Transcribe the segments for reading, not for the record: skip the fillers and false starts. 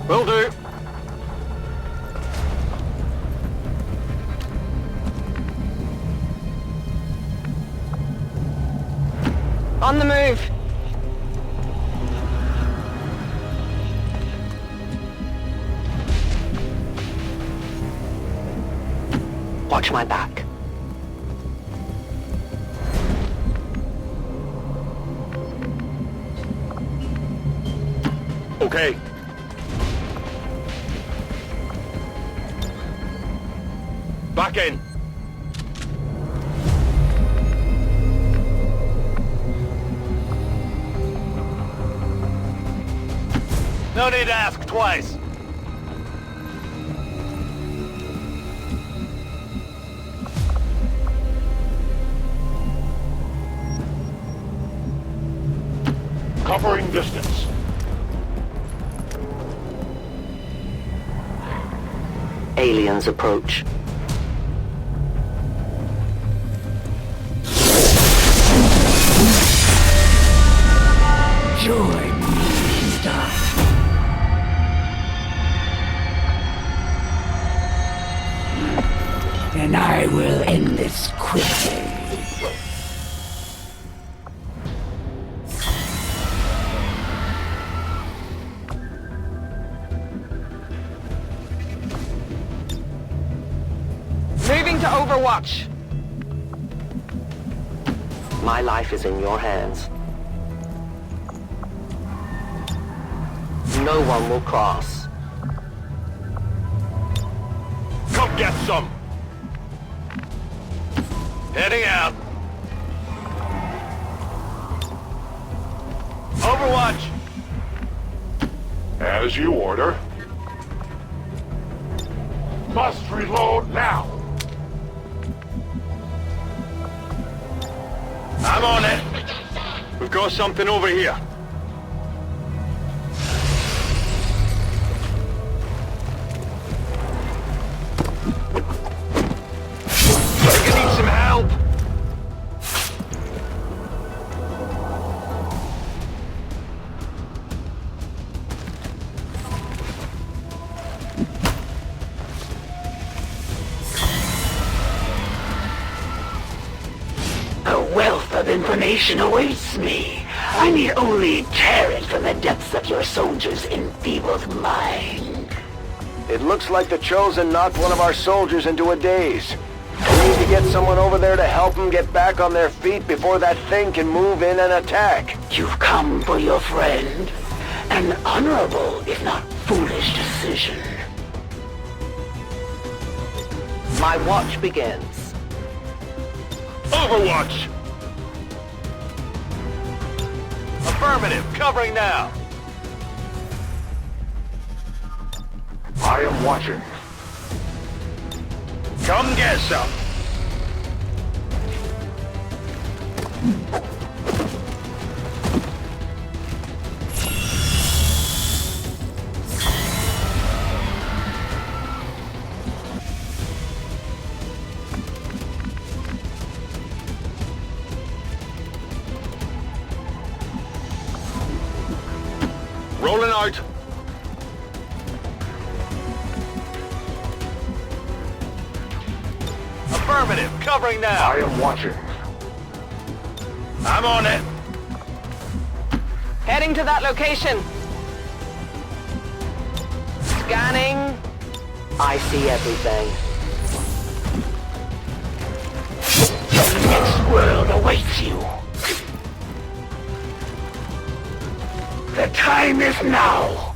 Will do. On the move. Watch my back. Okay. Back in. No need to ask twice. Covering distance. Aliens approach. Join me, Star. And I will end this quickly. Moving to Overwatch. My life is in your hands. No one will cross. Come get some. Heading out. Overwatch. As you order. Must reload now. I'm on it. We've got something over here. Think you need some help? A wealth of information awaits me. I need only tear it from the depths of your soldier's enfeebled mind. It looks like the Chosen knocked one of our soldiers into a daze. We need to get someone over there to help them get back on their feet before that thing can move in and attack. You've come for your friend. An honorable, if not foolish, decision. My watch begins. Overwatch! Affirmative, covering now. I am watching. Come get some. Rolling out. Affirmative, covering now. I am watching. I'm on it. Heading to that location. Scanning. I see everything. The next world awaits you. The time is now.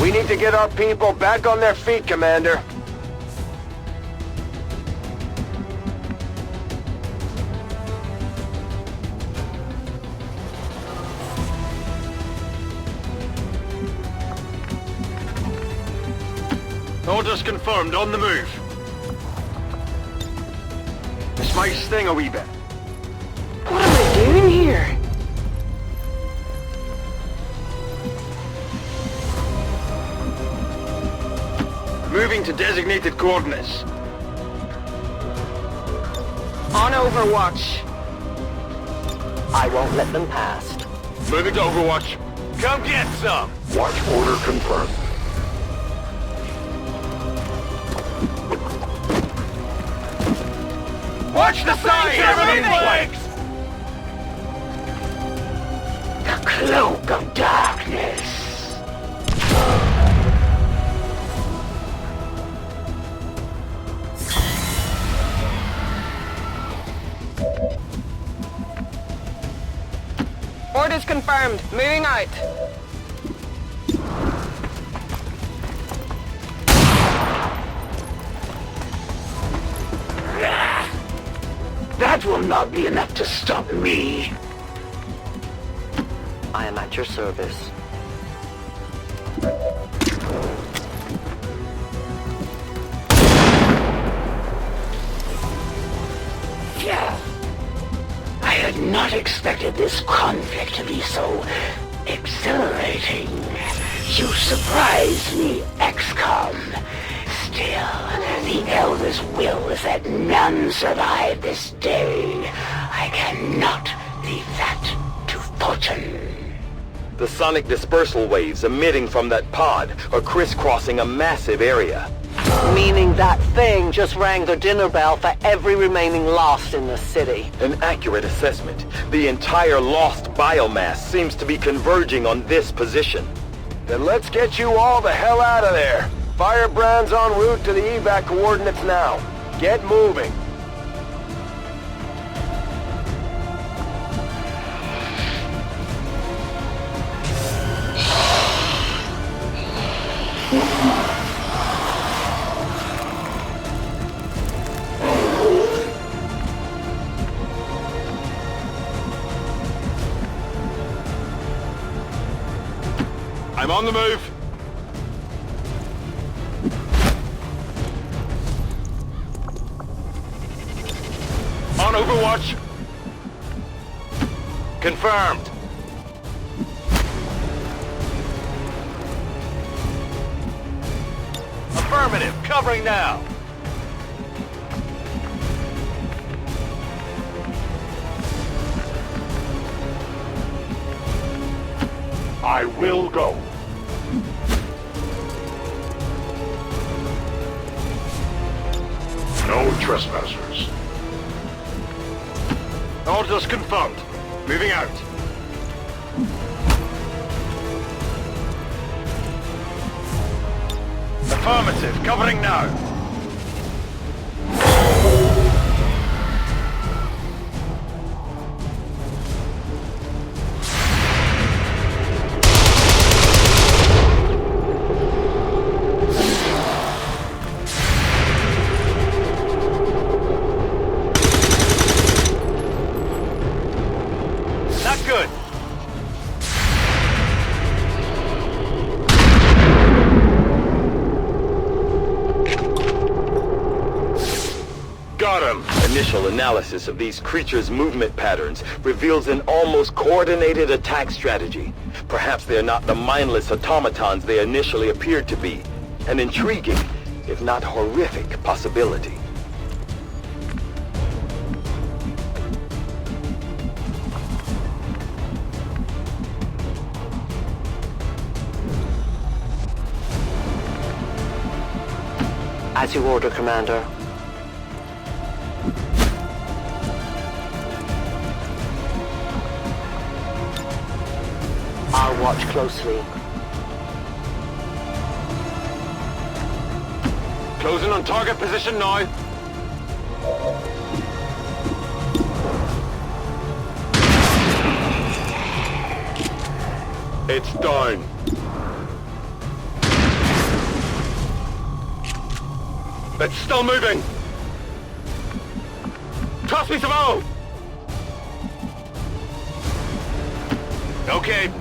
We need to get our people back on their feet, Commander. Orders confirmed, on the move. This might sting a wee bit. What am I doing here? Moving to designated coordinates. On Overwatch. I won't let them past. Moving to Overwatch. Come get some! Watch order confirmed. Watch the side! Enemy flanks! The cloak of darkness. Orders confirmed. Moving out. That will not be enough to stop me. I am at your service. Yeah. I had not expected this conflict to be so exhilarating. You surprised me, XCOM. Still, the Elder's will is that none survive this day. I cannot leave that to fortune. The sonic dispersal waves emitting from that pod are crisscrossing a massive area. Meaning that thing just rang the dinner bell for every remaining lost in the city. An accurate assessment. The entire lost biomass seems to be converging on this position. Then let's get you all the hell out of there. Firebrand's en route to the evac coordinates now. Get moving. I'm on the move. On Overwatch. Confirmed. Affirmative. Covering now. I will go. No trespassers. Orders confirmed. Moving out. Affirmative. Covering now. Not good. Got him. Initial analysis of these creatures' movement patterns reveals an almost coordinated attack strategy. Perhaps they're not the mindless automatons they initially appeared to be. An intriguing, if not horrific, possibility. As you order, Commander. I'll watch closely. Closing on target position now. It's down. It's still moving. Toss me some ammo. Okay.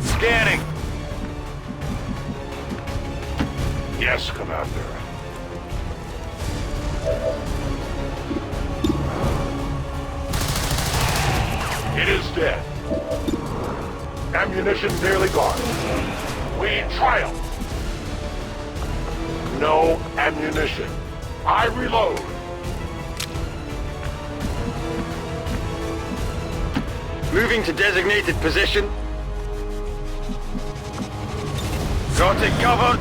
Scanning. Yes, Commander. It is dead. Ammunition nearly gone. We triumph. No ammunition. I reload. Moving to designated position. Got it covered.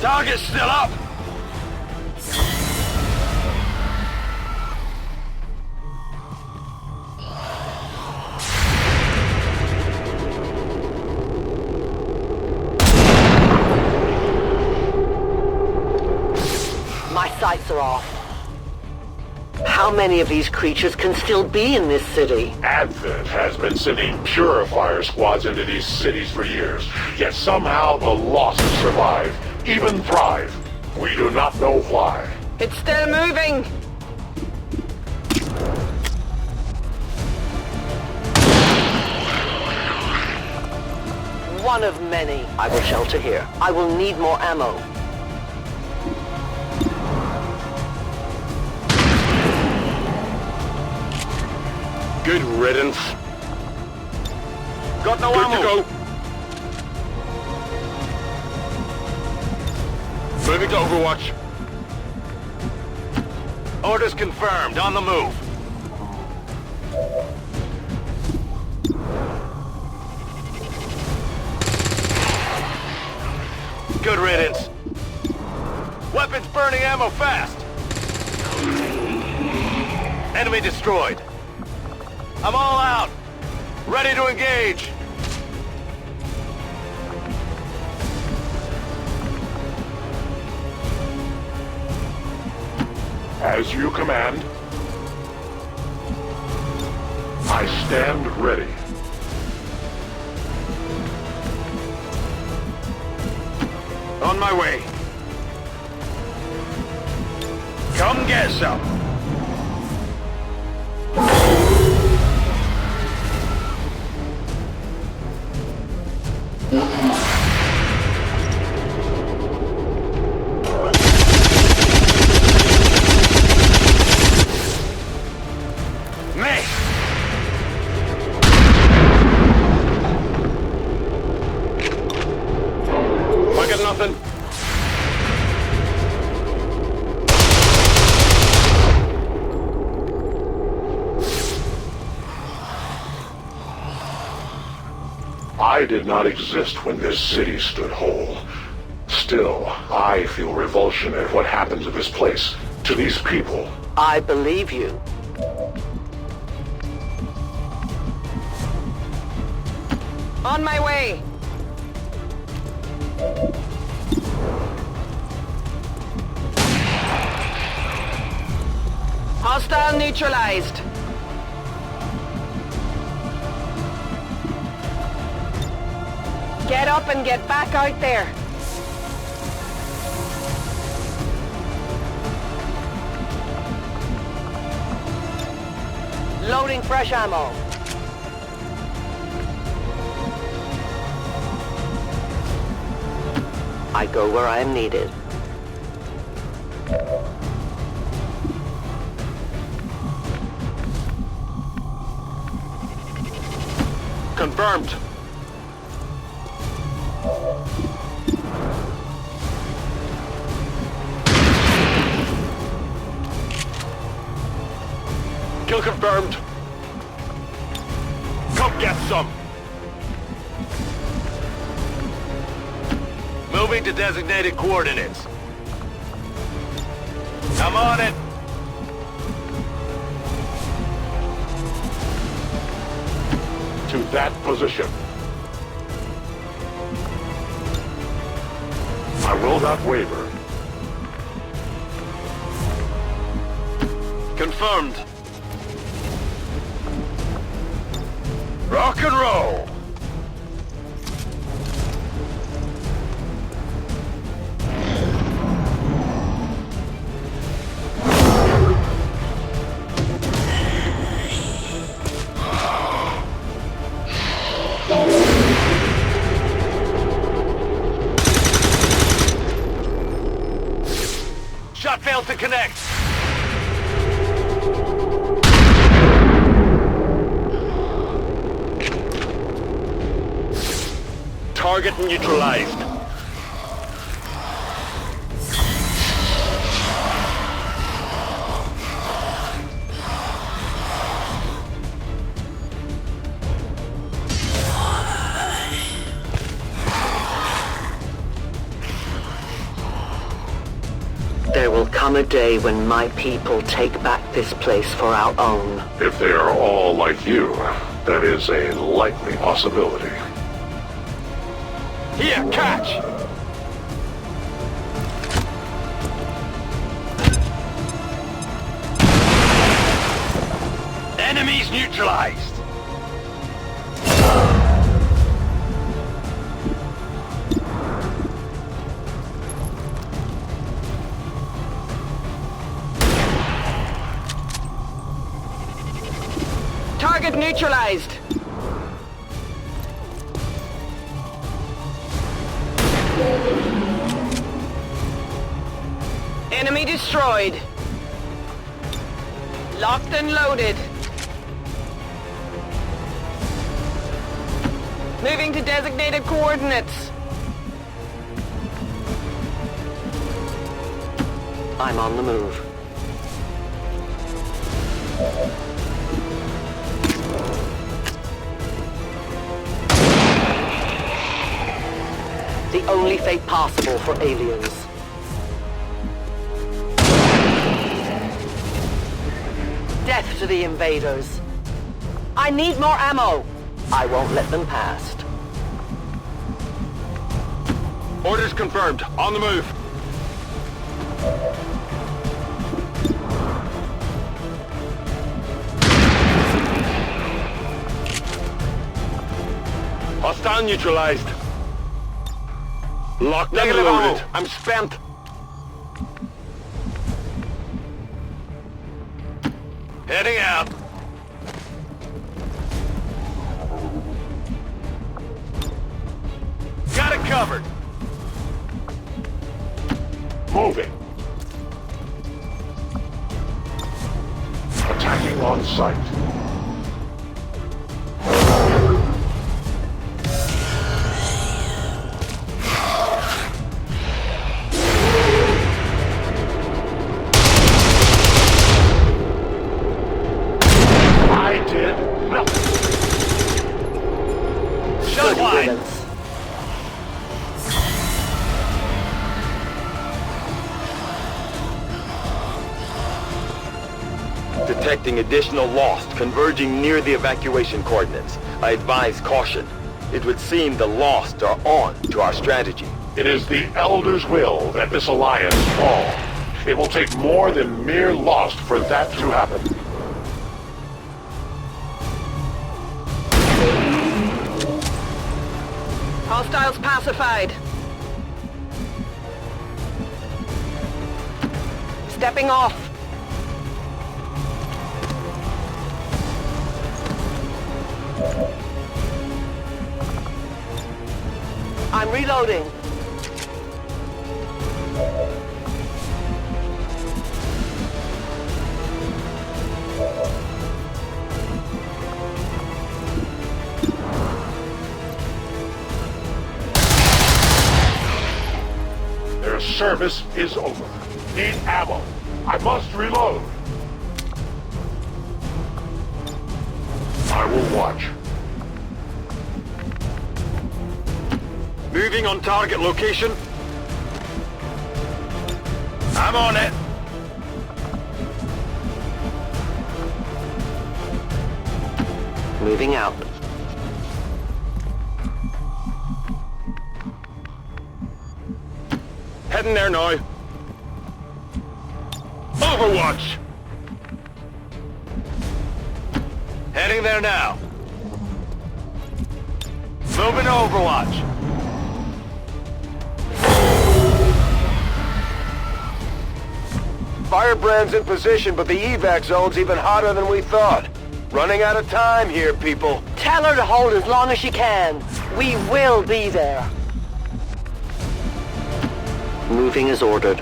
Target's still up. My sights are off. How many of these creatures can still be in this city? Advent has been sending purifier squads into these cities for years, yet somehow the Lost survive, even thrive. We do not know why. It's still moving! One of many. I will shelter here. I will need more ammo. Good riddance. Got no Good ammo. to go. Moving to Overwatch. Orders confirmed. On the move. Good riddance. Weapons burning ammo fast. Enemy destroyed. I'm all out. Ready to engage. As you command, I stand ready. On my way. Come get some. Nothing. I did not exist when this city stood whole. Still, I feel revulsion at what happened to this place, to these people. I believe you. On my way! Hostile neutralized. Get up and get back out there. Loading fresh ammo. I go where I am needed. Confirmed. Kill confirmed. Come get some. Moving to designated coordinates. I'm on it. To that position. I will not waver. Confirmed. Rock and roll. Shot failed to connect. Target neutralized. There will come a day when my people take back this place for our own. If they are all like you, that is a likely possibility. Here, catch! Enemies neutralized! Target neutralized! Enemy destroyed. Locked and loaded. Moving to designated coordinates. I'm on the move. The only fate possible for aliens. Death to the invaders. I need more ammo. I won't let them past. Orders confirmed. On the move. Hostile neutralized. Locked and Negative loaded. ammo. I'm spent. Heading out. Got it covered. Moving. Attacking on sight. I did nothing. Shot Good line. riddance. Detecting additional Lost converging near the evacuation coordinates. I advise caution. It would seem the Lost are on to our strategy. It is the Elder's will that this alliance fall. It will take more than mere lost for that to happen. Hostiles pacified. Stepping off. I'm reloading. Their service is over. Need ammo. I must reload. I will watch. Moving on target location. I'm on it. Moving out. Heading there now. Overwatch! Heading there now. Moving to Overwatch. Firebrand's in position, but the evac zone's even hotter than we thought. Running out of time here, people. Tell her to hold as long as she can. We will be there. Moving as ordered.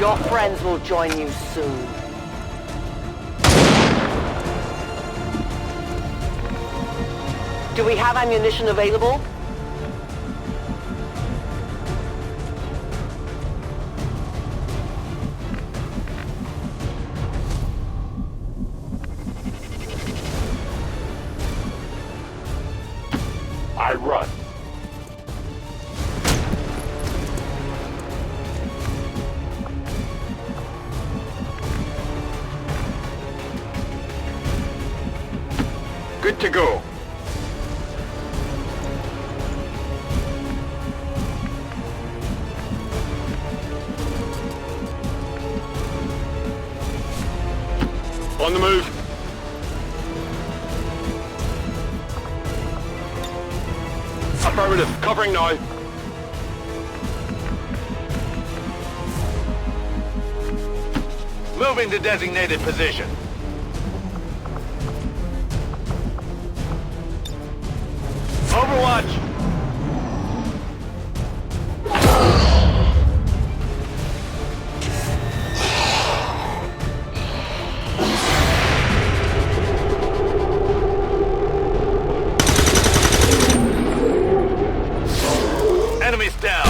Your friends will join you soon. Do we have ammunition available? I run. Good to go. On the move. Affirmative. Covering now. Moving to designated position. Overwatch! Enemies down!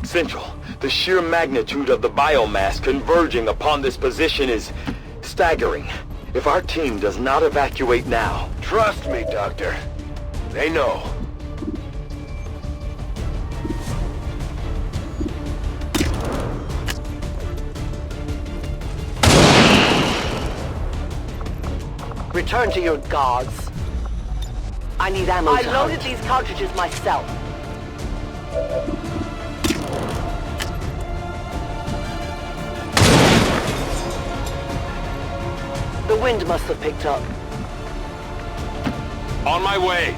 Central, the sheer magnitude of the biomass converging upon this position is staggering. If our team does not evacuate now... Trust me, Doctor. They know. Return to your guards. I need ammo. I loaded these cartridges myself. The wind must have picked up. On my way.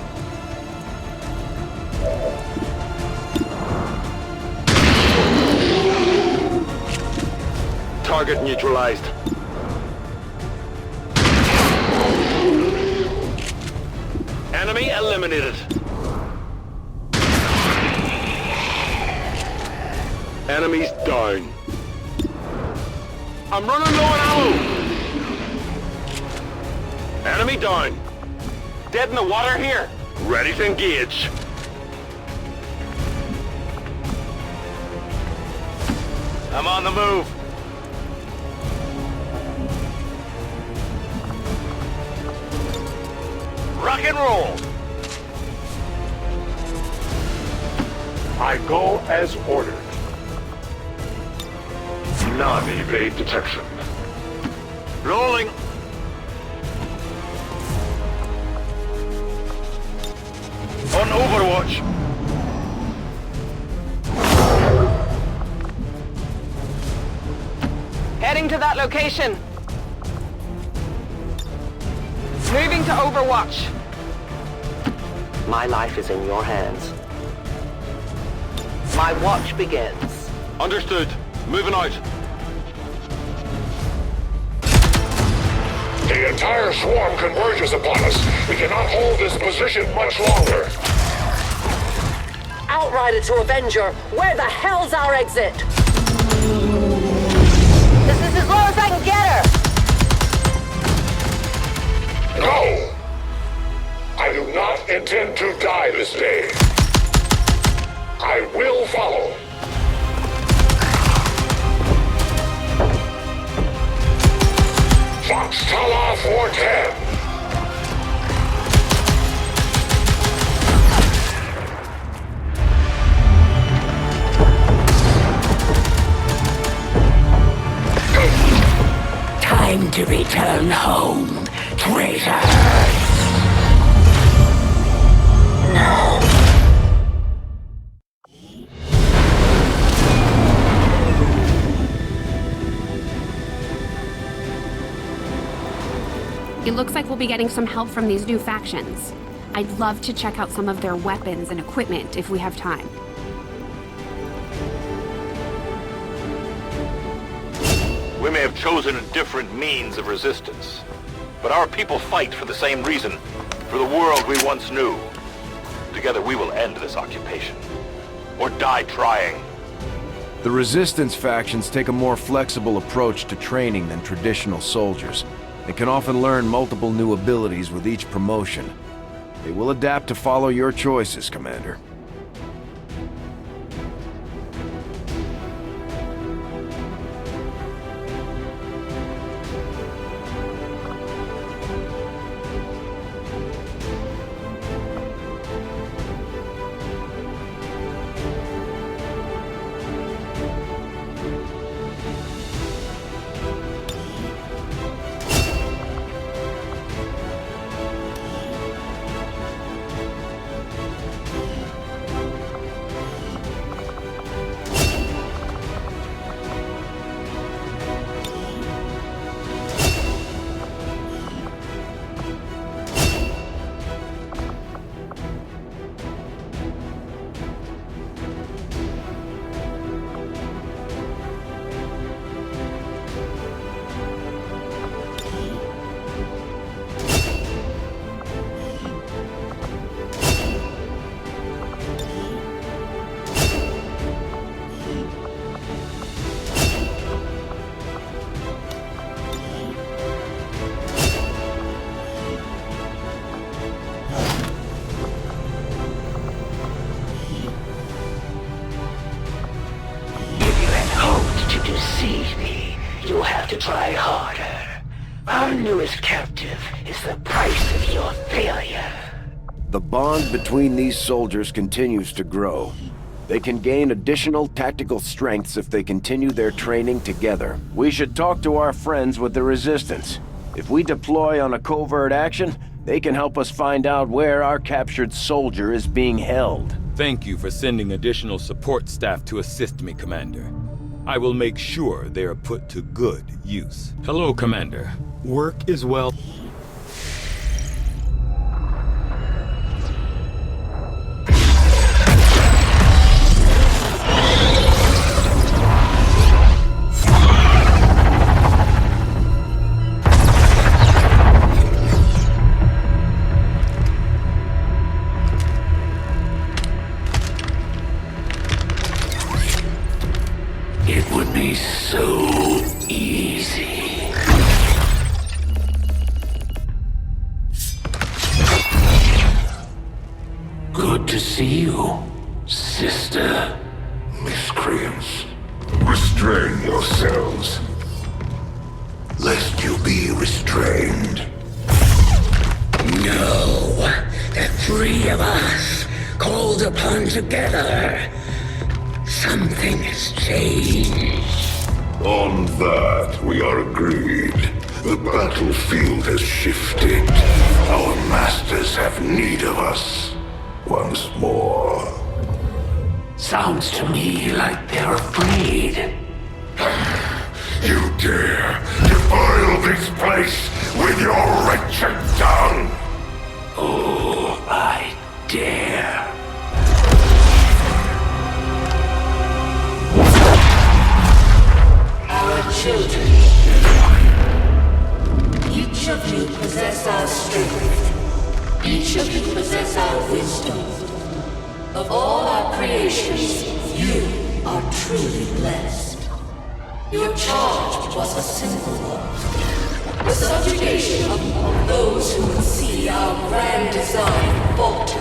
Target neutralized. Enemy eliminated. Enemies down. I'm running low on ammo! Enemy down. Dead in the water here. Ready to engage. I'm on the move. Rock and roll. I go as ordered. Non-evade detection. Rolling. On Overwatch. Heading to that location. Moving to Overwatch. My life is in your hands. My watch begins. Understood. Moving out. The entire swarm converges upon us. We cannot hold this position much longer. Outrider to Avenger, where the hell's our exit? This is as low as I can get her! No! I do not intend to die this day. I will follow. Foxtrot 410. Time to return home, traitor! No. It looks like we'll be getting some help from these new factions. I'd love to check out some of their weapons and equipment if we have time. We may have chosen a different means of resistance, but our people fight for the same reason, for the world we once knew. Together we will end this occupation. Or die trying. The Resistance factions take a more flexible approach to training than traditional soldiers. They can often learn multiple new abilities with each promotion. They will adapt to follow your choices, Commander. You'll have to try harder. Our newest captive is the price of your failure. The bond between these soldiers continues to grow. They can gain additional tactical strengths if they continue their training together. We should talk to our friends with the Resistance. If we deploy on a covert action, they can help us find out where our captured soldier is being held. Thank you for sending additional support staff to assist me, Commander. I will make sure they are put to good use. Hello, Commander. Work is well... It would be so easy. Good to see you, sister. Miscreants, restrain yourselves, lest you be restrained. No, the three of us, called upon together. Something has changed. On that, we are agreed. The battlefield has shifted. Our masters have need of us once more. Sounds to me like they're afraid. You dare defile this place with your wretched tongue? Oh, I dare. Our children. Each of you possess our strength. Each of you possess our wisdom. Of all our creations, you are truly blessed. Your charge was a simple one. The subjugation of those who would see our grand design falter.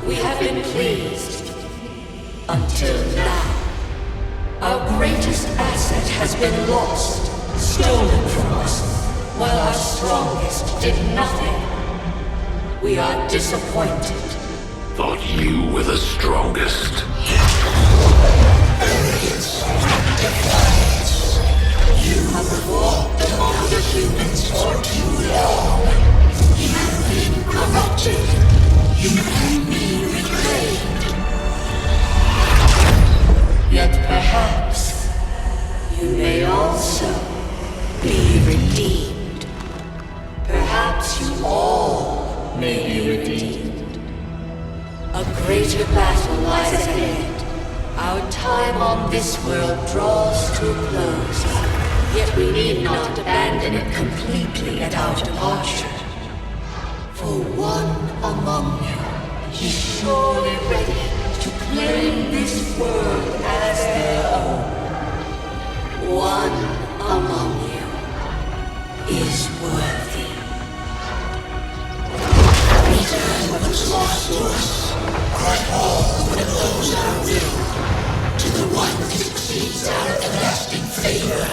We have been pleased. Until now. Our greatest asset has been lost, stolen from us, while our strongest did nothing. We are disappointed. Thought you were the strongest. You have walked among the humans for too long. You have been corrupted. You can be reclaimed. Yet perhaps you may also be redeemed. Perhaps you all may be redeemed. A greater battle lies ahead. Our time on this world draws to a close. Yet we need not abandon it completely at our departure. For one among you is surely ready to claim this world as their own. One among you is worthy. Return what was lost to us. Grant all and those our will. To the one who succeeds our everlasting favor.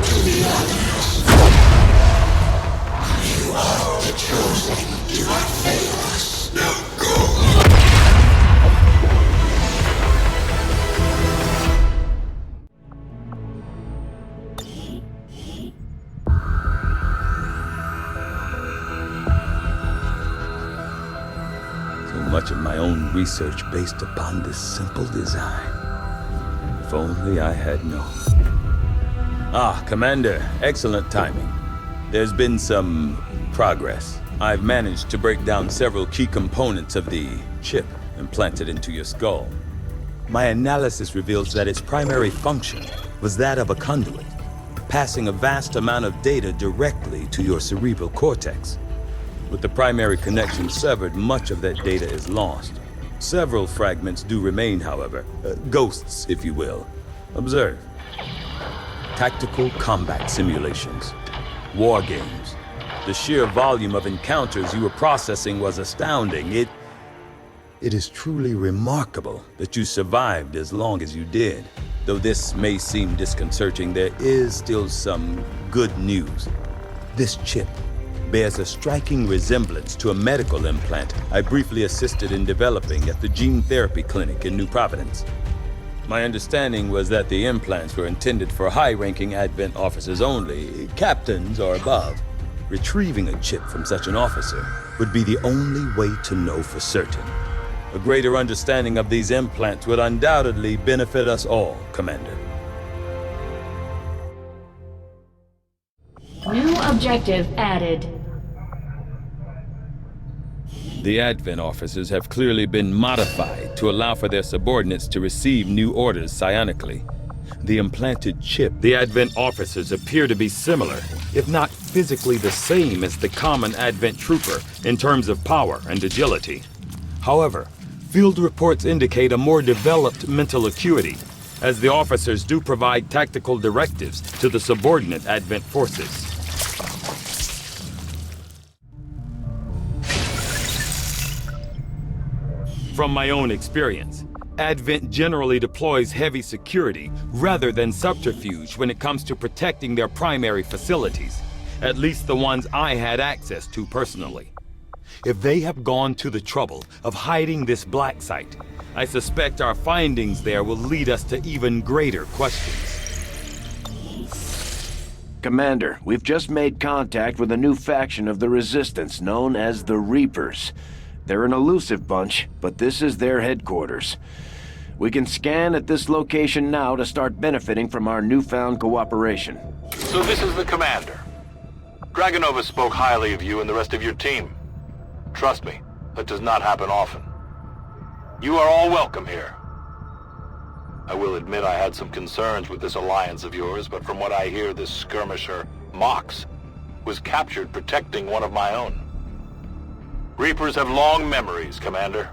To the others. You are the chosen. Do not fail us. Now go. Much of my own research based upon this simple design. If only I had known. Ah, Commander, excellent timing. There's been some progress. I've managed to break down several key components of the chip implanted into your skull. My analysis reveals that its primary function was that of a conduit, passing a vast amount of data directly to your cerebral cortex. With the primary connection severed, much of that data is lost. Several fragments do remain, however. Ghosts, if you will. Observe. Tactical combat simulations. War games. The sheer volume of encounters you were processing was astounding. It is truly remarkable that you survived as long as you did. Though this may seem disconcerting, there is still some good news. This chip bears a striking resemblance to a medical implant I briefly assisted in developing at the gene therapy clinic in New Providence. My understanding was that the implants were intended for high-ranking Advent officers only, captains or above. Retrieving a chip from such an officer would be the only way to know for certain. A greater understanding of these implants would undoubtedly benefit us all, Commander. New objective added. The Advent officers have clearly been modified to allow for their subordinates to receive new orders psionically. The implanted chip, the Advent officers appear to be similar, if not physically the same as the common Advent trooper in terms of power and agility. However, field reports indicate a more developed mental acuity, as the officers do provide tactical directives to the subordinate Advent forces. From my own experience, Advent generally deploys heavy security rather than subterfuge when it comes to protecting their primary facilities, at least the ones I had access to personally. If they have gone to the trouble of hiding this black site, I suspect our findings there will lead us to even greater questions. Commander, we've just made contact with a new faction of the Resistance known as the Reapers. They're an elusive bunch, but this is their headquarters. We can scan at this location now to start benefiting from our newfound cooperation. So this is the commander. Dragonova spoke highly of you and the rest of your team. Trust me, that does not happen often. You are all welcome here. I will admit I had some concerns with this alliance of yours, but from what I hear, this skirmisher, Mox, was captured protecting one of my own. Reapers have long memories, Commander.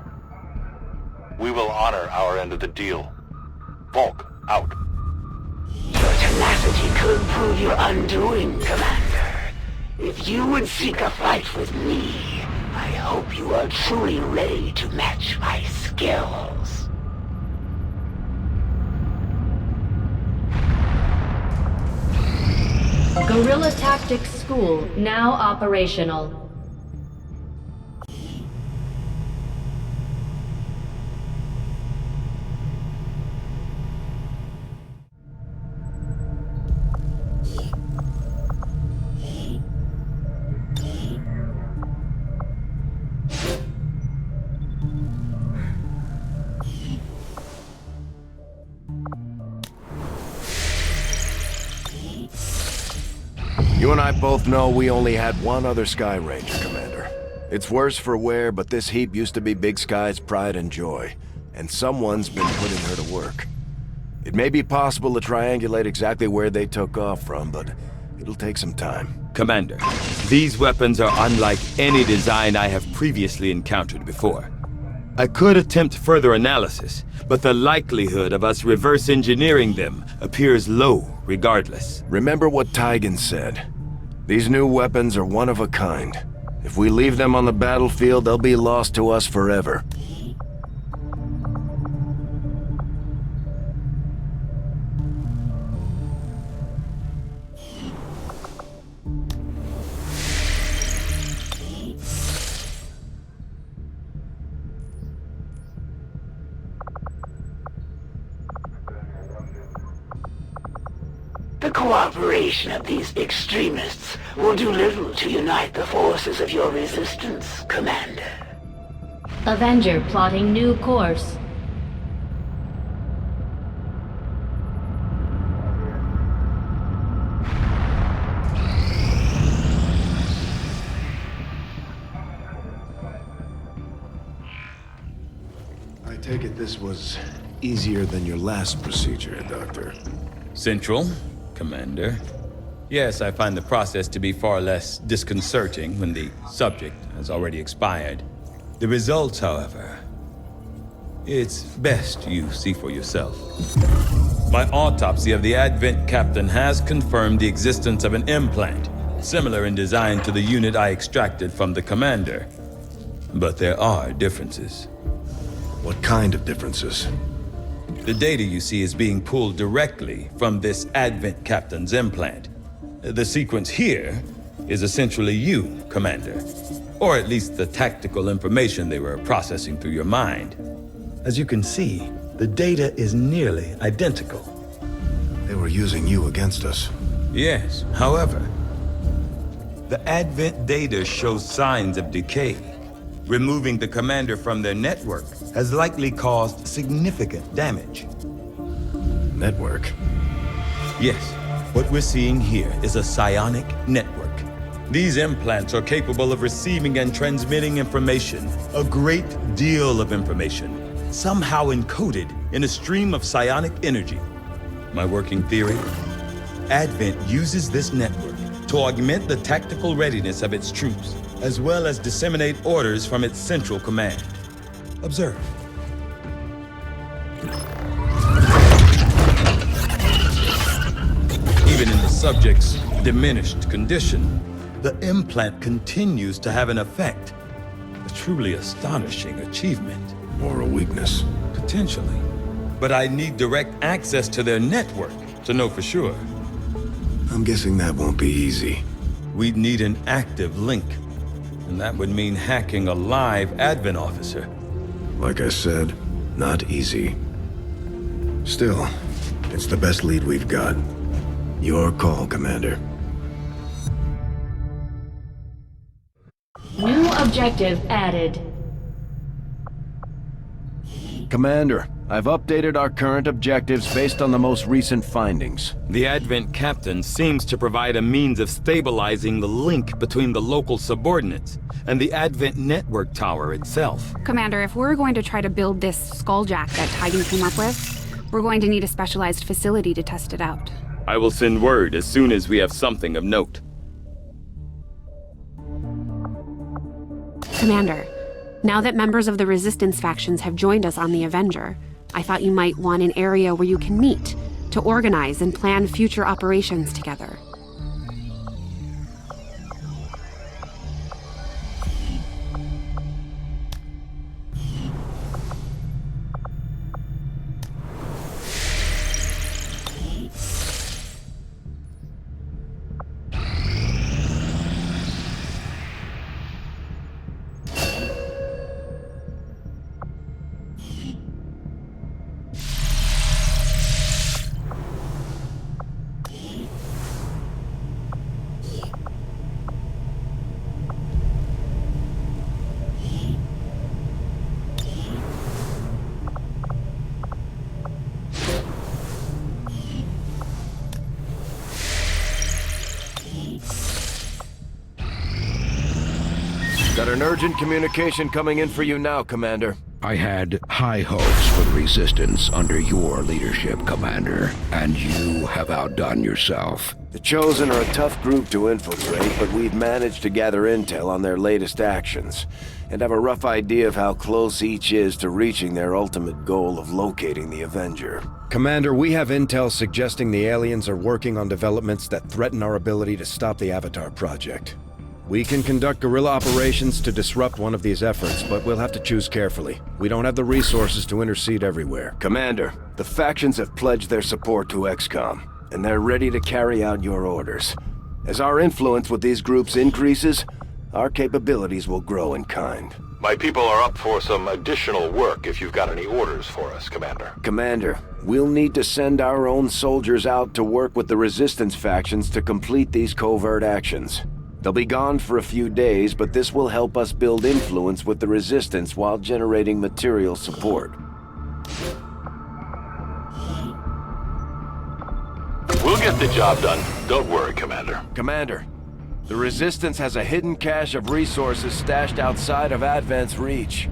We will honor our end of the deal. Volk, out. Your tenacity could prove your undoing, Commander. If you would seek a fight with me, I hope you are truly ready to match my skills. Guerrilla Tactics School now operational. You and I both know we only had one other Sky Ranger, Commander. It's worse for wear, but this heap used to be Big Sky's pride and joy, and someone's been putting her to work. It may be possible to triangulate exactly where they took off from, but it'll take some time. Commander, these weapons are unlike any design I have previously encountered before. I could attempt further analysis, but the likelihood of us reverse engineering them appears low regardless. Remember what Tygan said. These new weapons are one of a kind. If we leave them on the battlefield, they'll be lost to us forever. The cooperation of these extremists will do little to unite the forces of your resistance, Commander. Avenger plotting new course. I take it this was easier than your last procedure, Doctor. Central, Commander. Yes, I find the process to be far less disconcerting when the subject has already expired. The results, however, it's best you see for yourself. My autopsy of the Advent Captain has confirmed the existence of an implant, similar in design to the unit I extracted from the Commander. But there are differences. What kind of differences? The data you see is being pulled directly from this Advent Captain's implant. The sequence here is essentially you, Commander. Or at least the tactical information they were processing through your mind. As you can see, the data is nearly identical. They were using you against us. Yes, however, the Advent data shows signs of decay. Removing the Commander from their network has likely caused significant damage. Network? Yes, what we're seeing here is a psionic network. These implants are capable of receiving and transmitting information, a great deal of information, somehow encoded in a stream of psionic energy. My working theory? Advent uses this network to augment the tactical readiness of its troops, as well as disseminate orders from its central command. Observe. Even in the subject's diminished condition, the implant continues to have an effect. A truly astonishing achievement. Or a weakness. Potentially. But I need direct access to their network to know for sure. I'm guessing that won't be easy. We'd need an active link. And that would mean hacking a live Advent officer. Like I said, not easy. Still, it's the best lead we've got. Your call, Commander. New objective added. Commander, I've updated our current objectives based on the most recent findings. The Advent Captain seems to provide a means of stabilizing the link between the local subordinates and the Advent network tower itself. Commander, if we're going to try to build this skulljack that Tygan came up with, we're going to need a specialized facility to test it out. I will send word as soon as we have something of note. Commander, now that members of the Resistance factions have joined us on the Avenger, I thought you might want an area where you can meet to organize and plan future operations together. Got an urgent communication coming in for you now, Commander. I had high hopes for the Resistance under your leadership, Commander, and you have outdone yourself. The Chosen are a tough group to infiltrate, but we've managed to gather intel on their latest actions, and have a rough idea of how close each is to reaching their ultimate goal of locating the Avenger. Commander, we have intel suggesting the aliens are working on developments that threaten our ability to stop the Avatar project. We can conduct guerrilla operations to disrupt one of these efforts, but we'll have to choose carefully. We don't have the resources to intercede everywhere. Commander, the factions have pledged their support to XCOM, and they're ready to carry out your orders. As our influence with these groups increases, our capabilities will grow in kind. My people are up for some additional work if you've got any orders for us, Commander. Commander, we'll need to send our own soldiers out to work with the Resistance factions to complete these covert actions. They'll be gone for a few days, but this will help us build influence with the Resistance while generating material support. We'll get the job done. Don't worry, Commander. Commander, the Resistance has a hidden cache of resources stashed outside of Advent's reach.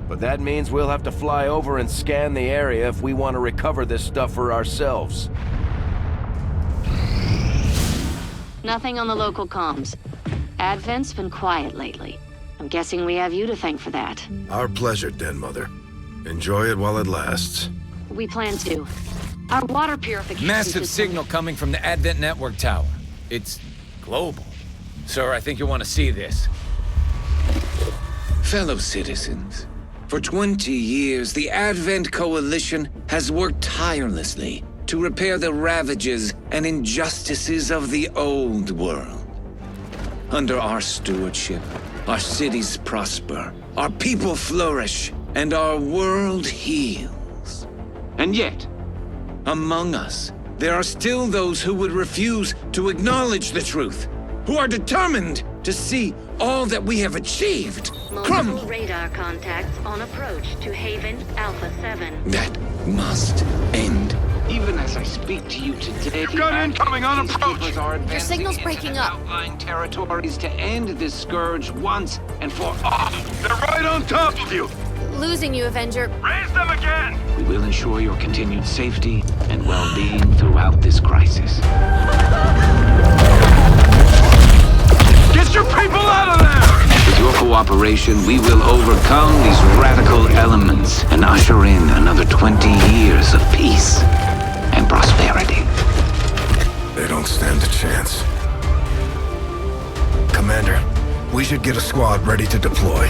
But that means we'll have to fly over and scan the area if we want to recover this stuff for ourselves. Nothing on the local comms. Advent's been quiet lately. I'm guessing we have you to thank for that. Our pleasure, Den Mother. Enjoy it while it lasts. We plan to. Our water purification Massive system... signal coming from the Advent Network Tower. It's global. Sir, I think you'll want to see this. Fellow citizens, for 20 years, the Advent Coalition has worked tirelessly to repair the ravages and injustices of the old world. Under our stewardship, our cities prosper, our people flourish, and our world heals. And yet, among us, there are still those who would refuse to acknowledge the truth, who are determined to see all that we have achieved crumble. Multiple radar contacts on approach to Haven Alpha 7. That must end. Even as I speak to you today, Gun incoming on approach! Your signal's breaking up. Outlying territories to end this scourge once and for all. They're right on top of you! Losing you, Avenger. Raise them again! We will ensure your continued safety and well-being throughout this crisis. Get your people out of there! With your cooperation, we will overcome these radical elements and usher in another 20 years of peace and prosperity. They don't stand a chance. Commander, we should get a squad ready to deploy.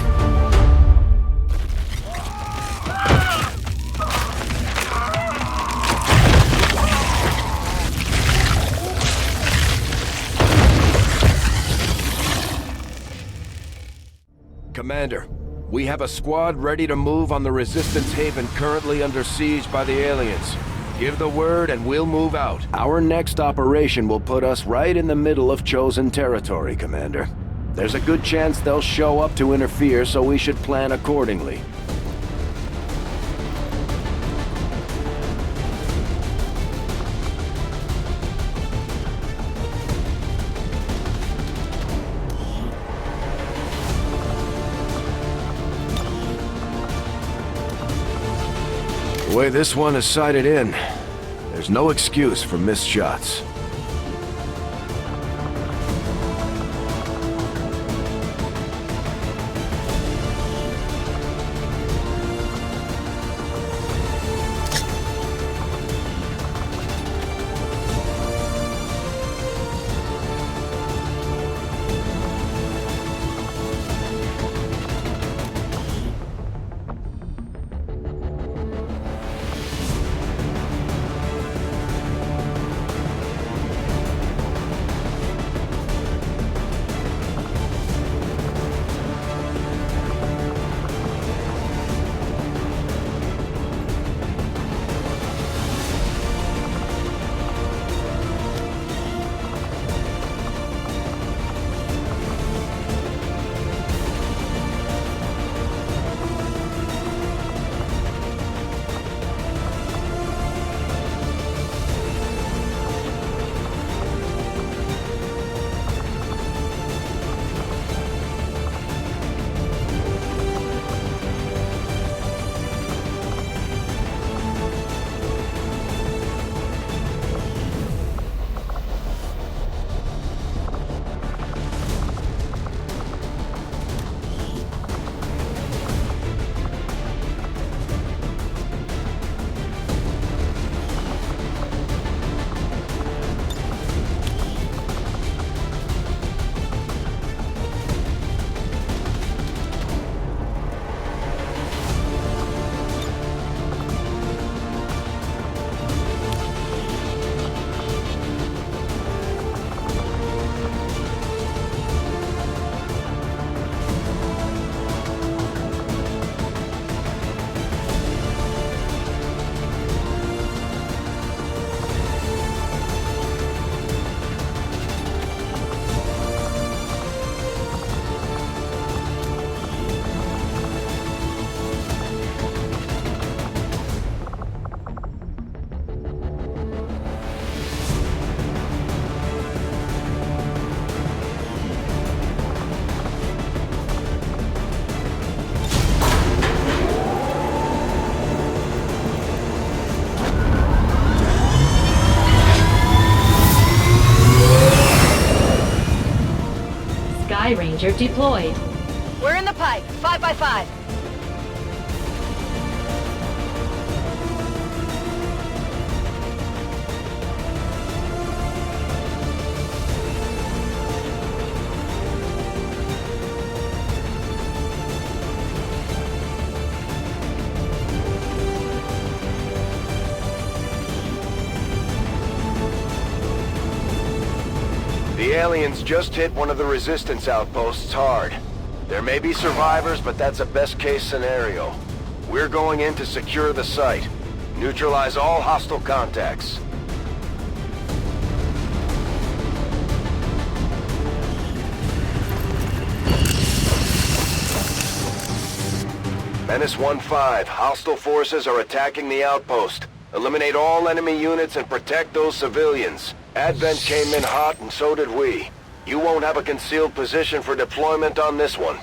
Commander, we have a squad ready to move on the Resistance Haven currently under siege by the aliens. Give the word and we'll move out. Our next operation will put us right in the middle of Chosen territory, Commander. There's a good chance they'll show up to interfere, so we should plan accordingly. The way this one is sighted in, there's no excuse for missed shots. Avenger deployed. We're in the pipe. 5 by 5. The aliens just hit one of the resistance outposts hard. There may be survivors, but that's a best-case scenario. We're going in to secure the site. Neutralize all hostile contacts. Menace 1-5, hostile forces are attacking the outpost. Eliminate all enemy units and protect those civilians. Advent came in hot and so did we. You won't have a concealed position for deployment on this one.